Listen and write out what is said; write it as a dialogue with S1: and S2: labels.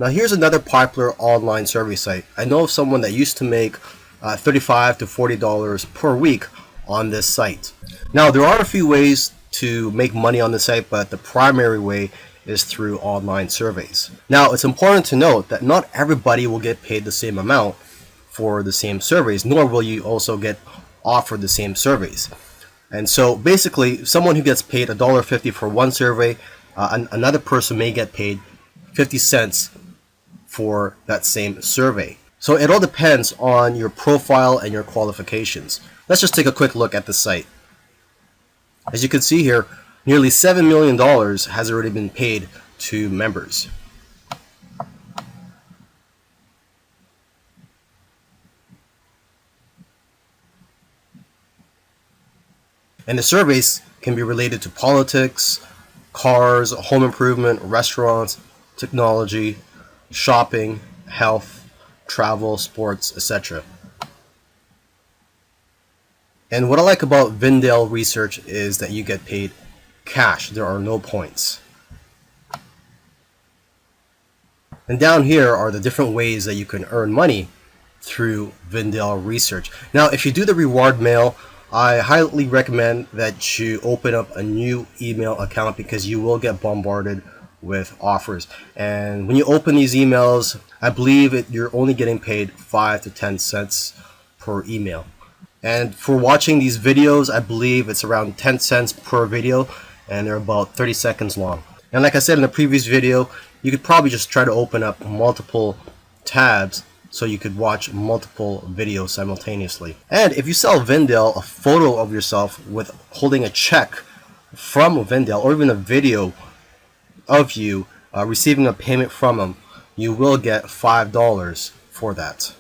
S1: Now here's another popular online survey site. I know of someone that used to make $35 to $40 per week on this site. Now there are a few ways to make money on the site, but the primary way is through online surveys. Now it's important to note that not everybody will get paid the same amount for the same surveys, nor will you also get offered the same surveys. And so basically, someone who gets paid $1.50 for one survey, another person may get paid 50 cents for that same survey. So it all depends on your profile and your qualifications. Let's just take a quick look at the site. As you can see here, nearly $7 million has already been paid to members. And the surveys can be related to politics, cars, home improvement, restaurants, technology, shopping, health, travel, sports, etc. And what I like about Vindale Research is that you get paid cash. There are no points. And down here are the different ways that you can earn money through Vindale Research. Now, if you do the reward mail, I highly recommend that you open up a new email account because you will get bombarded with offers. And when you open these emails, I believe you're only getting paid 5 to 10 cents per email. And for watching these videos, I believe it's around 10 cents per video, and they're about 30 seconds long. And like I said in the previous video, you could probably just try to open up multiple tabs so you could watch multiple videos simultaneously. And if you sell Vindale a photo of yourself with holding a check from Vindale, or even a video of you receiving a payment from them, you will get $5 for that.